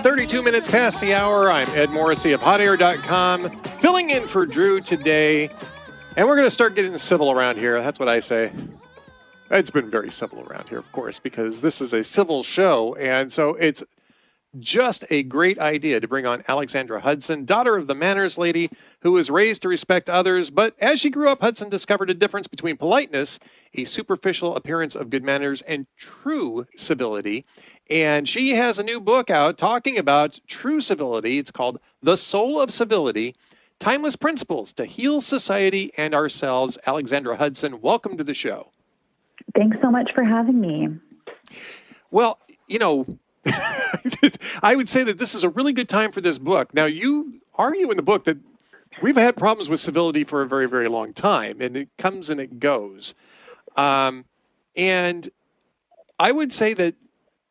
32 minutes past the hour. I'm Ed Morrissey of hotair.com, filling in for Drew today. And we're going to start getting civil around here. That's what I say. It's been very civil around here, of course, because this is a civil show. And so it's just a great idea to bring on Alexandra Hudson, daughter of the manners lady, who was raised to respect others. But as she grew up, Hudson discovered a difference between politeness, a superficial appearance of good manners, and true civility. And she has a new book out talking about true civility. It's called The Soul of Civility, Timeless Principles to Heal Society and Ourselves. Alexandra Hudson, welcome to the show. Thanks so much for having me. Well, you know, I would say that this is a really good time for this book. Now, you argue in the book that we've had problems with civility for a very, very long time, and it comes and it goes. And I would say that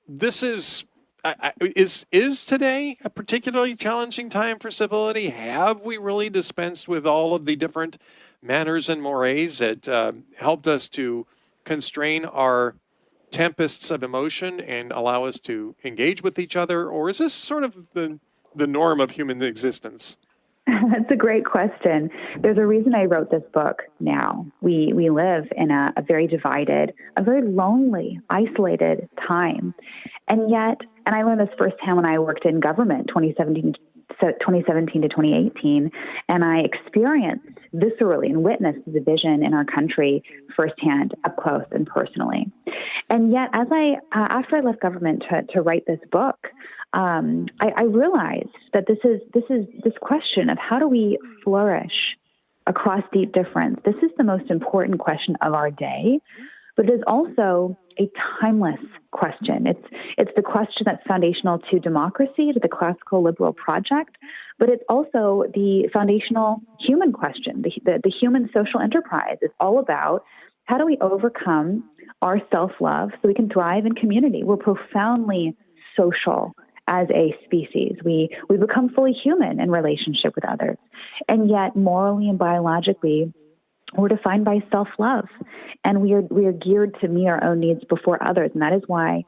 this is today a particularly challenging time for civility? Have we really dispensed with all of the different manners and mores that helped us to constrain our tempests of emotion and allow us to engage with each other? Or is this sort of the norm of human existence? That's a great question. There's a reason I wrote this book now. We live in a very divided, a very lonely, isolated time. And yet, and I learned this firsthand when I worked in government 2017 to 2018, and I experienced viscerally and witnessed the division in our country firsthand, up close and personally. And yet, as after I left government to write this book, I realized that this question of how do we flourish across deep difference. This is the most important question of our day, but it is also a timeless question. It's the question that's foundational to democracy, to the classical liberal project, but it's also the foundational human question. The human social enterprise is all about how do we overcome our self-love so we can thrive in community. We're profoundly social as a species. We become fully human in relationship with others. And yet, morally and biologically, we're defined by self-love. And we are geared to meet our own needs before others. And that is why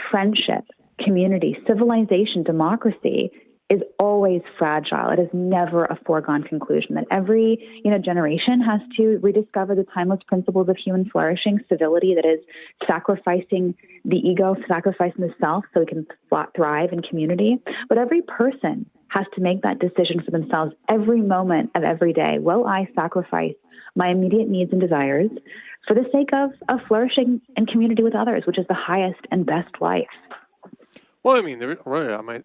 friendship, community, civilization, democracy is always fragile. It is never a foregone conclusion. That every generation has to rediscover the timeless principles of human flourishing, civility, that is sacrificing the ego, sacrificing the self so we can thrive in community. But every person has to make that decision for themselves every moment of every day. Will I sacrifice my immediate needs and desires for the sake of flourishing in community with others, which is the highest and best life? Well, I mean,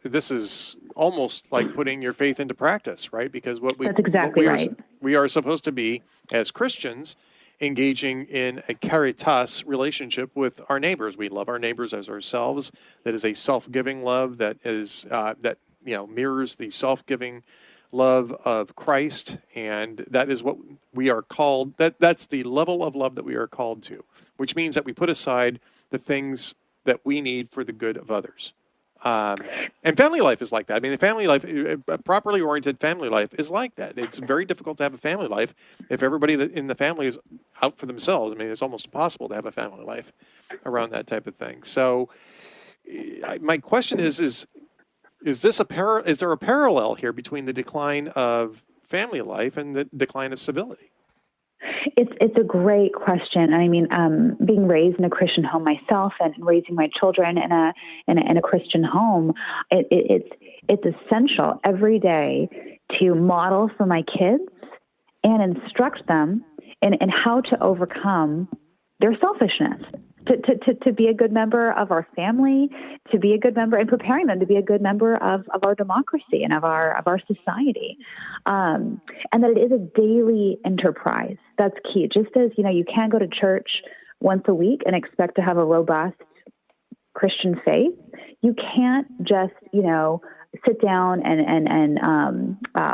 this is almost like putting your faith into practice, right? Because that's exactly right. We are supposed to be, as Christians, engaging in a caritas relationship with our neighbors. We love our neighbors as ourselves. That is a self-giving love that is mirrors the self-giving love of Christ, and that is what we are called. That's the level of love that we are called to, which means that we put aside the things that we need for the good of others. And family life is like that. I mean, the family life, a properly oriented family life is like that. It's very difficult to have a family life if everybody in the family is out for themselves. I mean, it's almost impossible to have a family life around that type of thing. So my question is there a parallel here between the decline of family life and the decline of civility? It's a great question. I mean, being raised in a Christian home myself and raising my children in a Christian home, it's essential every day to model for my kids and instruct them in how to overcome their selfishness. To be a good member of our family, to be a good member, and preparing them to be a good member of our democracy and of our society, and that it is a daily enterprise. That's key. Just as you can't go to church once a week and expect to have a robust Christian faith, you can't just sit down and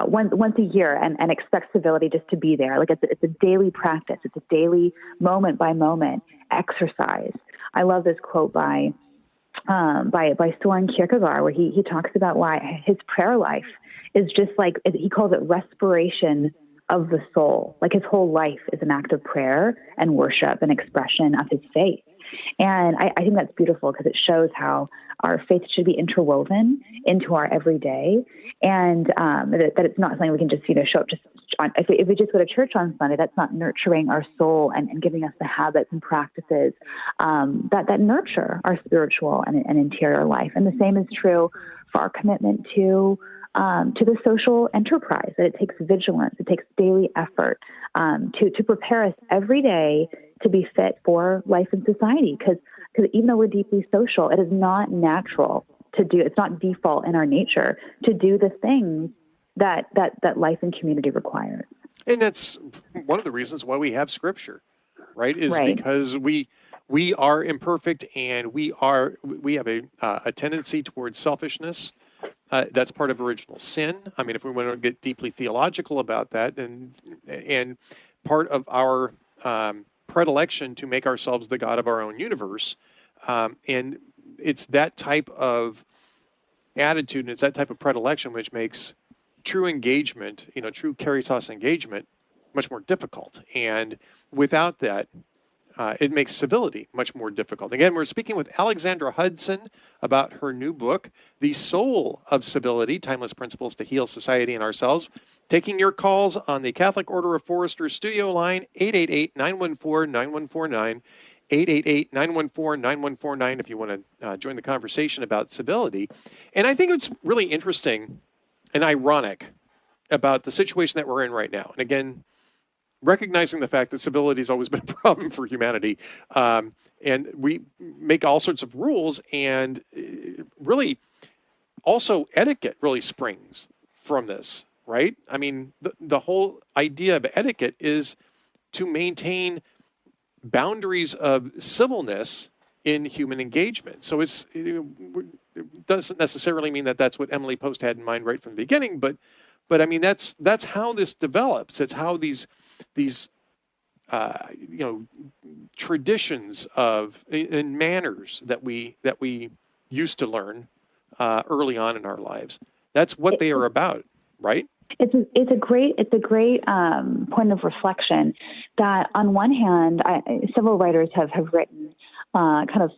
once a year and expect civility just to be there. Like it's a daily practice. It's a daily moment by moment exercise. I love this quote by Soren Kierkegaard, where he talks about why his prayer life is just like, he calls it respiration of the soul. Like his whole life is an act of prayer and worship and expression of his faith. And I think that's beautiful because it shows how our faith should be interwoven into our everyday, and that it's not something we can just, show up just on. If we just go to church on Sunday, that's not nurturing our soul and giving us the habits and practices that nurture our spiritual and interior life. And the same is true for our commitment to the social enterprise, that it takes vigilance, it takes daily effort to prepare us every day to be fit for life in society. Because even though we're deeply social, it is not natural to do, it's not default in our nature to do the things that life and community requires. And that's one of the reasons why we have Scripture, right? Is because we are imperfect, and we have a tendency towards selfishness. That's part of original sin. I mean, if we want to get deeply theological about that, and part of our predilection to make ourselves the God of our own universe, and it's that type of attitude and it's that type of predilection which makes true engagement, true caritas engagement, much more difficult. And without that, it makes civility much more difficult. Again, we're speaking with Alexandra Hudson about her new book, The Soul of Civility, Timeless Principles to Heal Society and Ourselves. Taking your calls on the Catholic Order of Foresters studio line, 888-914-9149, 888-914-9149 if you want to join the conversation about civility. And I think it's really interesting and ironic about the situation that we're in right now. And again, recognizing the fact that civility has always been a problem for humanity. And we make all sorts of rules, and really also etiquette really springs from this, right? I mean, the whole idea of etiquette is to maintain boundaries of civilness in human engagement. So it doesn't necessarily mean that that's what Emily Post had in mind right from the beginning, but I mean, that's how this develops. It's how these traditions and manners that we used to learn early on in our lives. That's what they are about, right? It's a great point of reflection. That on one hand, several writers have written kind of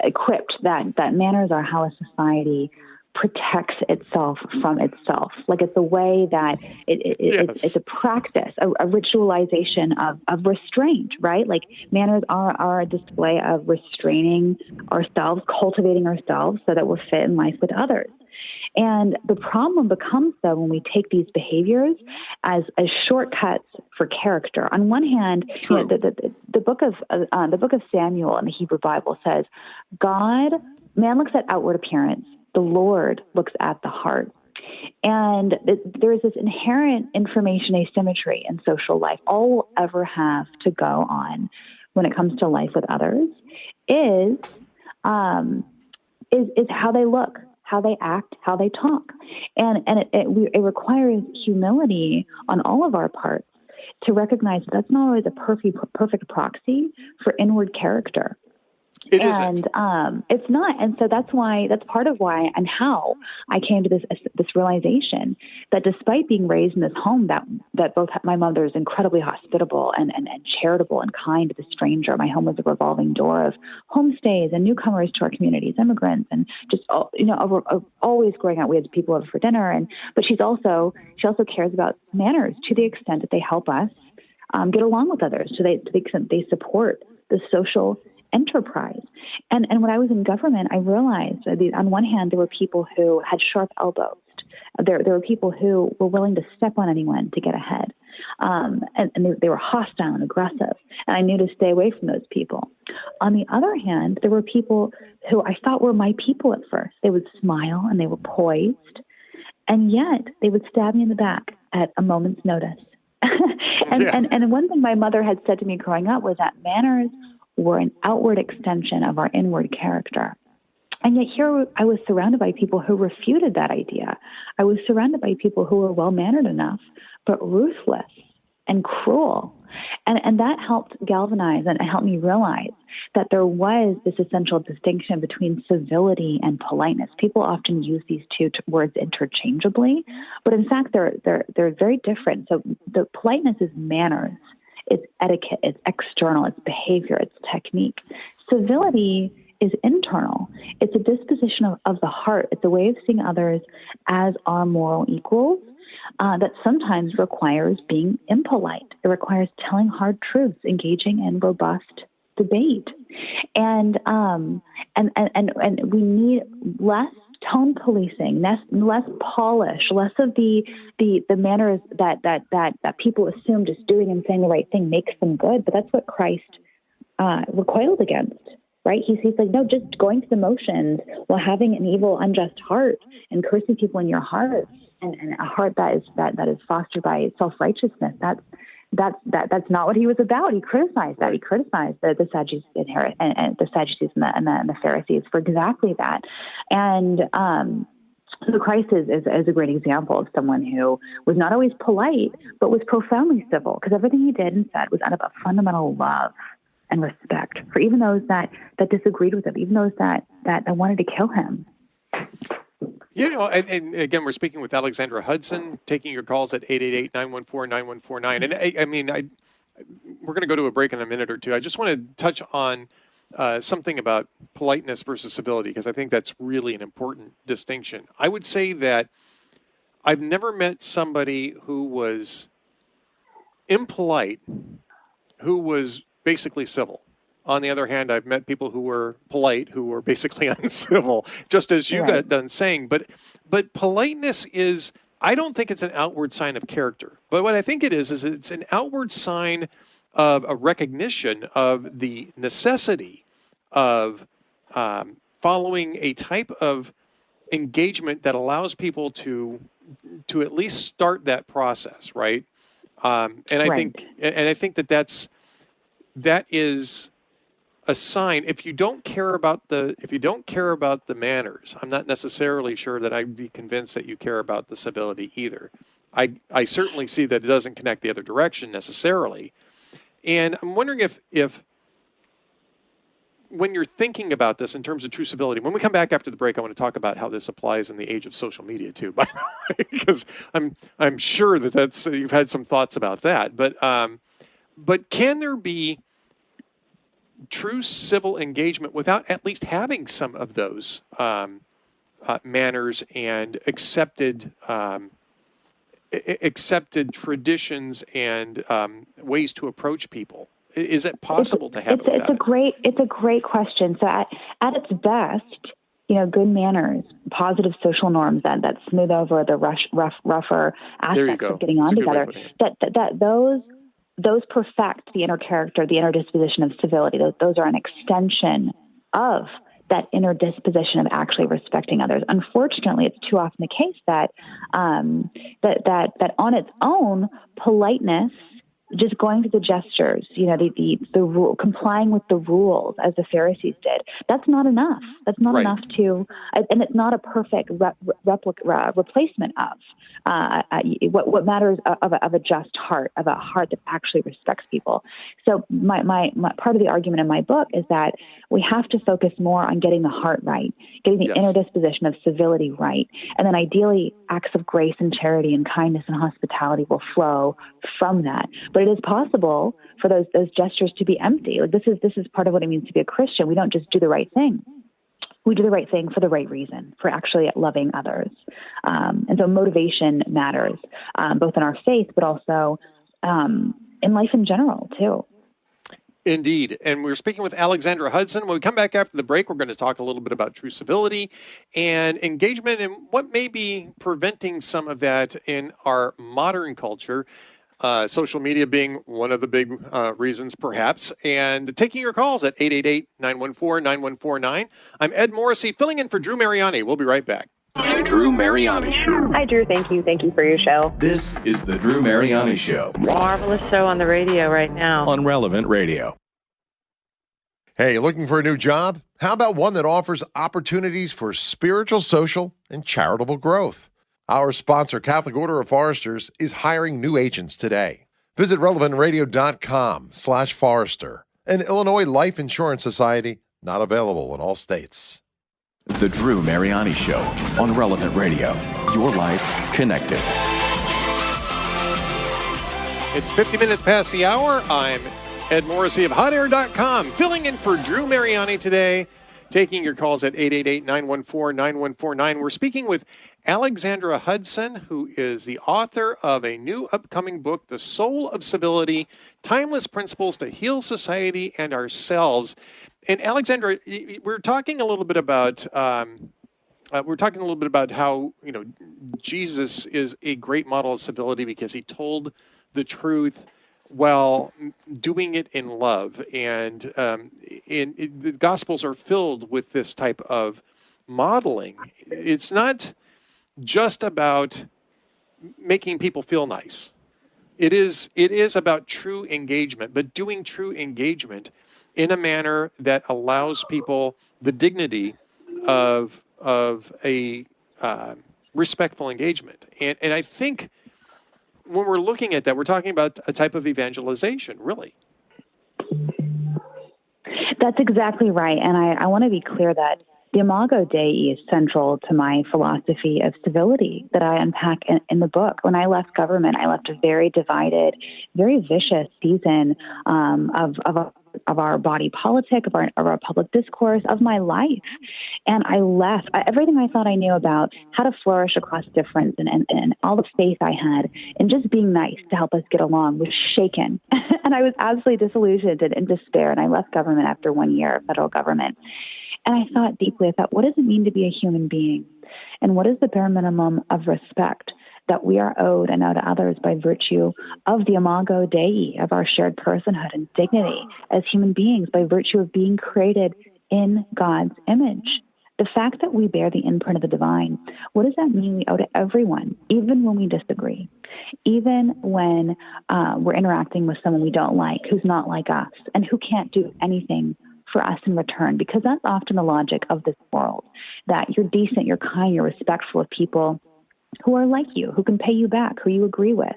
equipped that manners are how a society protects itself from itself. Like it's a way that it's a practice, a ritualization of restraint, right? Like manners are a display of restraining ourselves, cultivating ourselves so that we're fit in life with others. And the problem becomes, though, when we take these behaviors as shortcuts for character. On one hand, the book of Samuel in the Hebrew Bible says, man looks at outward appearance, the Lord looks at the heart. And there is this inherent information asymmetry in social life. All we'll ever have to go on when it comes to life with others is how they look, how they act, how they talk. And it requires humility on all of our parts to recognize that that's not always a perfect proxy for inward character. It isn't. It's not. And so that's part of why and how I came to this realization that despite being raised in this home that both my mother is incredibly hospitable and charitable and kind to the stranger. My home was a revolving door of homestays and newcomers to our communities, immigrants, and just, always growing up, we had people over for dinner. But she also cares about manners to the extent that they help us get along with others, to the extent they support the social enterprise. And when I was in government, I realized that on one hand, there were people who had sharp elbows. There were people who were willing to step on anyone to get ahead. And they were hostile and aggressive. And I knew to stay away from those people. On the other hand, there were people who I thought were my people at first. They would smile and they were poised. And yet they would stab me in the back at a moment's notice. And one thing my mother had said to me growing up was that manners were an outward extension of our inward character. And yet here I was surrounded by people who refuted that idea. I was surrounded by people who were well-mannered enough, but ruthless and cruel. And that helped galvanize and helped me realize that there was this essential distinction between civility and politeness. People often use these two words interchangeably, but in fact, they're very different. So the politeness is manners. it's etiquette, it's external, it's behavior, it's technique. Civility is internal. It's a disposition of the heart. It's a way of seeing others as our moral equals that sometimes requires being impolite. It requires telling hard truths, engaging in robust debate. And we need less tone policing, less polish, less of the manners that people assume just doing and saying the right thing makes them good. But that's what Christ recoiled against, right? He's like, no, just going through the motions while having an evil, unjust heart and cursing people in your heart, and a heart that is fostered by self-righteousness. That's not what he was about. He criticized that. He criticized the Sadducees and the Sadducees and the Pharisees for exactly that. And so Christ is a great example of someone who was not always polite, but was profoundly civil, because everything he did and said was out of a fundamental love and respect for even those that disagreed with him, even those that wanted to kill him. You know, and again, we're speaking with Alexandra Hudson, taking your calls at 888-914-9149. And we're going to go to a break in a minute or two. I just want to touch on something about politeness versus civility, because I think that's really an important distinction. I would say that I've never met somebody who was impolite, who was basically civil. On the other hand, I've met people who were polite, who were basically uncivil, just as you got done saying. But politeness is, I don't think it's an outward sign of character. But what I think it is it's an outward sign of a recognition of the necessity of following a type of engagement that allows people to at least start that process, right? I think that is a sign. If you don't care about the manners, I'm not necessarily sure that I'd be convinced that you care about the civility either. I certainly see that it doesn't connect the other direction necessarily. And I'm wondering if when you're thinking about this in terms of true civility, when we come back after the break, I want to talk about how this applies in the age of social media too, by the way, because I'm sure that's you've had some thoughts about that. But can there be true civil engagement without at least having some of those manners and accepted traditions and ways to approach people? Is it possible to have? It's a great question. So at its best, good manners, positive social norms that smooth over the rougher aspects of getting on together. Those perfect the inner character, the inner disposition of civility. Those are an extension of that inner disposition of actually respecting others. Unfortunately, it's too often the case that that on its own, politeness, just going through the gestures, the rule, complying with the rules as the Pharisees did, that's not enough. That's not enough to, and it's not a perfect replacement of what matters of a just heart, of a heart that actually respects people. So my part of the argument in my book is that we have to focus more on getting the heart right, getting the inner disposition of civility right, and then ideally acts of grace and charity and kindness and hospitality will flow from that. But it is possible for those gestures to be empty. Like this is part of what it means to be a Christian. We don't just do the right thing. We do the right thing for the right reason, for actually loving others. And so motivation matters, both in our faith, but also in life in general, too. Indeed. And we're speaking with Alexandra Hudson. When we come back after the break, we're going to talk a little bit about true civility and engagement and what may be preventing some of that in our modern culture. Social media being one of the big reasons, perhaps. And taking your calls at 888-914-9149. I'm Ed Morrissey, filling in for Drew Mariani. We'll be right back. The Drew Mariani Show. Hi, Drew. Thank you. Thank you for your show. This is the Drew Mariani Show. Marvelous show on the radio right now. On Relevant Radio. Hey, looking for a new job? How about one that offers opportunities for spiritual, social, and charitable growth? Our sponsor, Catholic Order of Foresters, is hiring new agents today. Visit relevantradio.com/Forester. An Illinois Life Insurance Society, not available in all states. The Drew Mariani Show on Relevant Radio. Your life connected. It's 50 minutes past the hour. I'm Ed Morrissey of HotAir.com, filling in for Drew Mariani today, taking your calls at 888-914-9149. We're speaking with Alexandra Hudson, who is the author of a new upcoming book, The Soul of Civility, Timeless Principles to Heal Society and Ourselves. And Alexandra, we're talking a little bit about how, Jesus is a great model of civility because he told the truth while doing it in love. And the Gospels are filled with this type of modeling. It's not just about making people feel nice. It is about true engagement, but doing true engagement in a manner that allows people the dignity of a respectful engagement. And I think when we're looking at that, we're talking about a type of evangelization, really. That's exactly right. And I want to be clear that the Imago Dei is central to my philosophy of civility that I unpack in the book. When I left government, I left a very divided, very vicious season of our body politic, of our public discourse, of my life. And I left everything I thought I knew about how to flourish across difference and all the faith I had in just being nice to help us get along was shaken. And I was absolutely disillusioned and in despair. And I left government after 1 year of federal government. And I thought deeply, what does it mean to be a human being? And what is the bare minimum of respect that we are owed and owed to others by virtue of the Imago Dei, of our shared personhood and dignity as human beings, by virtue of being created in God's image? The fact that we bear the imprint of the divine, what does that mean we owe to everyone, even when we disagree, even when we're interacting with someone we don't like, who's not like us, and who can't do anything for us in return? Because that's often the logic of this world, that you're decent, you're kind, you're respectful of people who are like you, who can pay you back, who you agree with.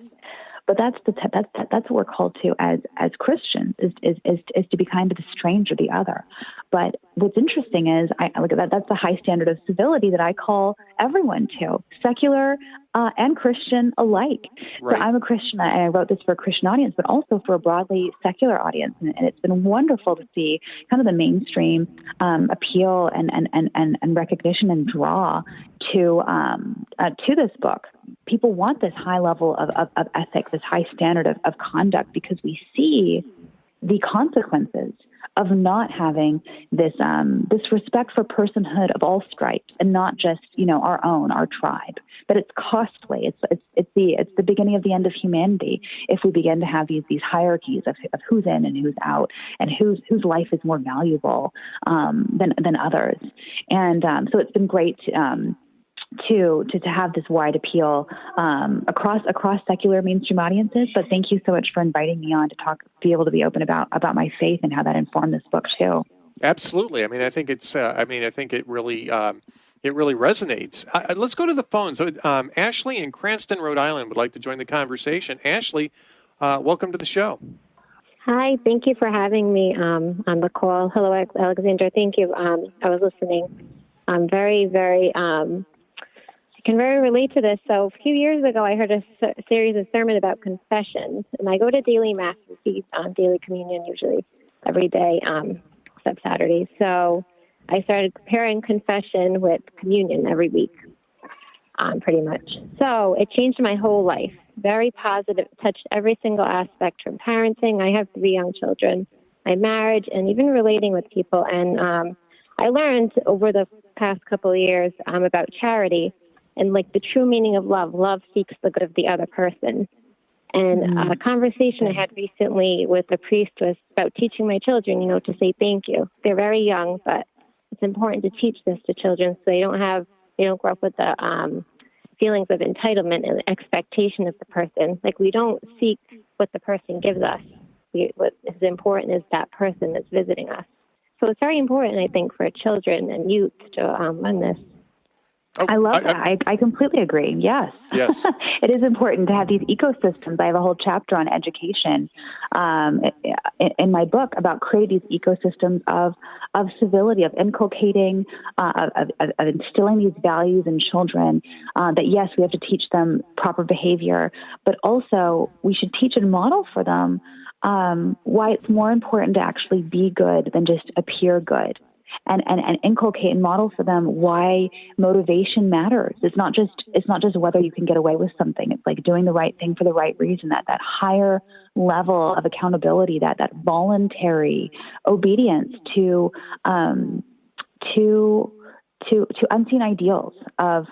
But that's what we're called to as Christians is to be kind to the stranger, the other. But what's interesting is I look at that's the high standard of civility that I call everyone to, secular and Christian alike. Right. So I'm a Christian, and I wrote this for a Christian audience, but also for a broadly secular audience. And it's been wonderful to see kind of the mainstream appeal and recognition and draw to this book. People want this high level of ethics, this high standard of conduct, because we see the consequences of not having this respect for personhood of all stripes, and not just our tribe. But it's costly. It's the beginning of the end of humanity if we begin to have these hierarchies of who's in and who's out, and whose life is more valuable than others. And so it's been great to have this wide appeal across secular mainstream audiences. But thank you so much for inviting me on to be able to be open about my faith and how that informed this book too. Absolutely. I mean, I think it's. I think it really resonates. Let's go to the phone. So Ashley in Cranston, Rhode Island, would like to join the conversation. Ashley, welcome to the show. Hi, thank you for having me on the call. Hello, Alexandra. Thank you. I was listening. I'm very, very. I can very relate to this. So a few years ago, I heard a series of sermon about confessions, and I go to daily mass, receive daily communion usually every day, except Saturdays. So I started comparing confession with communion every week, pretty much. So it changed my whole life. Very positive, touched every single aspect from parenting. I have 3 young children, my marriage, and even relating with people. And I learned over the past couple of years about charity and like the true meaning of love. Love seeks the good of the other person. And a conversation I had recently with a priest was about teaching my children, to say thank you. They're very young, but it's important to teach this to children so they don't grow up with the feelings of entitlement and expectation of the person. Like, we don't seek what the person gives us. What is important is that person that's visiting us. So it's very important, I think, for children and youth to learn this. Oh, I love that. I completely agree. Yes. Yes. It is important to have these ecosystems. I have a whole chapter on education in my book about creating these ecosystems of civility, of inculcating, of instilling these values in children, that, yes, we have to teach them proper behavior, but also we should teach and model for them why it's more important to actually be good than just appear good. And inculcate and model for them why motivation matters. It's not just whether you can get away with something. It's like doing the right thing for the right reason. That higher level of accountability, that voluntary obedience to unseen ideals of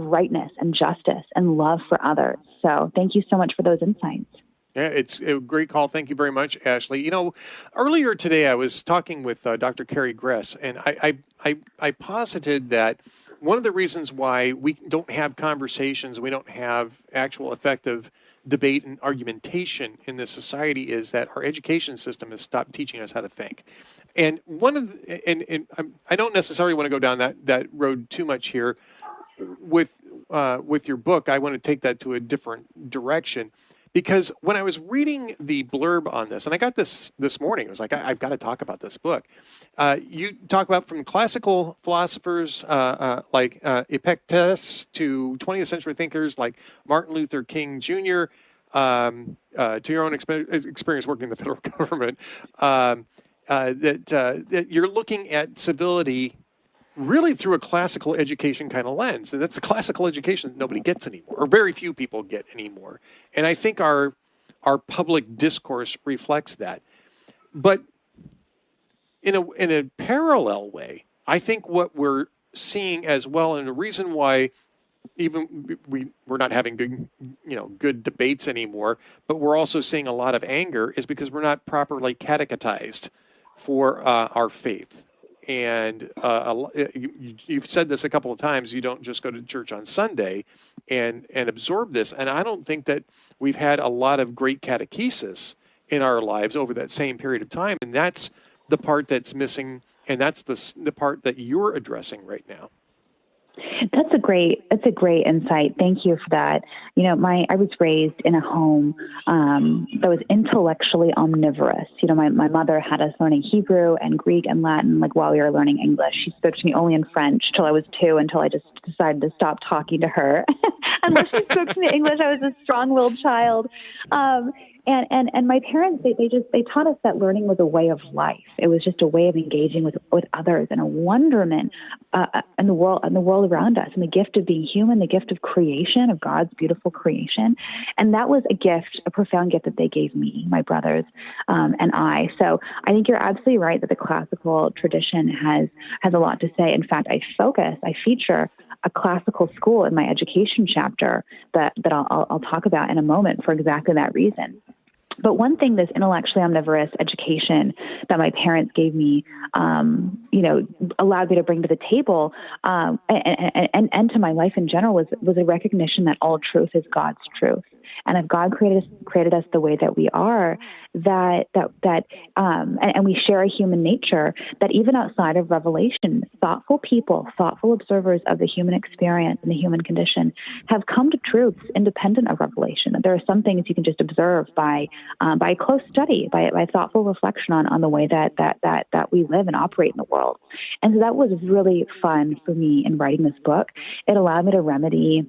rightness and justice and love for others. So thank you so much for those insights. Yeah, it's a great call. Thank you very much, Ashley. You know, earlier today I was talking with Dr. Carrie Gress, and I posited that one of the reasons why we don't have conversations, we don't have actual effective debate and argumentation in this society is that our education system has stopped teaching us how to think. And I don't necessarily want to go down that road too much here. With your book, I want to take that to a different direction. Because when I was reading the blurb on this, and I got this morning, I was like, I've got to talk about this book. You talk about from classical philosophers like Epictetus to 20th century thinkers like Martin Luther King Jr., to your own experience working in the federal government, that you're looking at civility really through a classical education kind of lens. And that's the classical education that nobody gets anymore, or very few people get anymore. And I think our public discourse reflects that. But in a parallel way, I think what we're seeing as well, and the reason why even we're not having good debates anymore, but we're also seeing a lot of anger, is because we're not properly catechized for our faith. And you've said this a couple of times, you don't just go to church on Sunday and absorb this. And I don't think that we've had a lot of great catechesis in our lives over that same period of time. And that's the part that's missing. And that's the part that you're addressing right now. That's a great insight. Thank you for that. You know, I was raised in a home that was intellectually omnivorous. You know, my mother had us learning Hebrew and Greek and Latin, like while we were learning English. She spoke to me only in French till I was 2, until I just decided to stop talking to her. Unless she spoke to me in English, I was a strong-willed child. And my parents, they taught us that learning was a way of life. It was just a way of engaging with others and a wonderment in the world around us, and the gift of being human, the gift of creation, of God's beautiful creation. And that was a gift, a profound gift that they gave me, my brothers, and I. So I think you're absolutely right that the classical tradition has a lot to say. In fact, I feature a classical school in my education chapter that I'll talk about in a moment for exactly that reason. But one thing, this intellectually omnivorous education that my parents gave me, allowed me to bring to the table, and to my life in general, was a recognition that all truth is God's truth. And if God created us the way that we are, and we share a human nature, that even outside of revelation, thoughtful people, thoughtful observers of the human experience and the human condition have come to truths independent of revelation. That there are some things you can just observe by close study, by thoughtful reflection on the way that we live and operate in the world. And so that was really fun for me in writing this book. It allowed me to remedy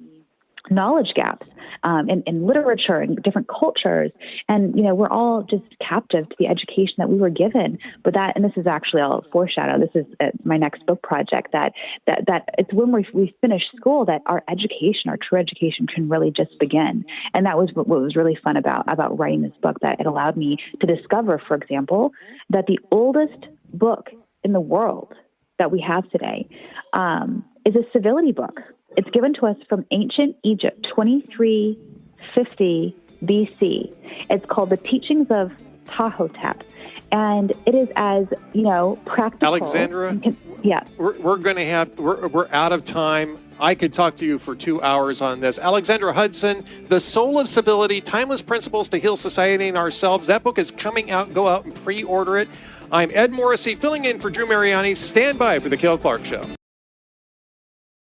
knowledge gaps in literature and different cultures. And, we're all just captive to the education that we were given. But and this is actually, I'll foreshadow, this is my next book project, that it's when we finish school that our education, our true education, can really just begin. And that was what was really fun about writing this book, that it allowed me to discover, for example, that the oldest book in the world that we have today is a civility book. It's given to us from ancient Egypt, 2350 BC. It's called The Teachings of Ptahhotep. And it is as, practical. Alexandra, yeah. We're out of time. I could talk to you for 2 hours on this. Alexandra Hudson, The Soul of Civility, Timeless Principles to Heal Society and Ourselves. That book is coming out. Go out and pre-order it. I'm Ed Morrissey, filling in for Drew Mariani. Stand by for The Cale Clark Show.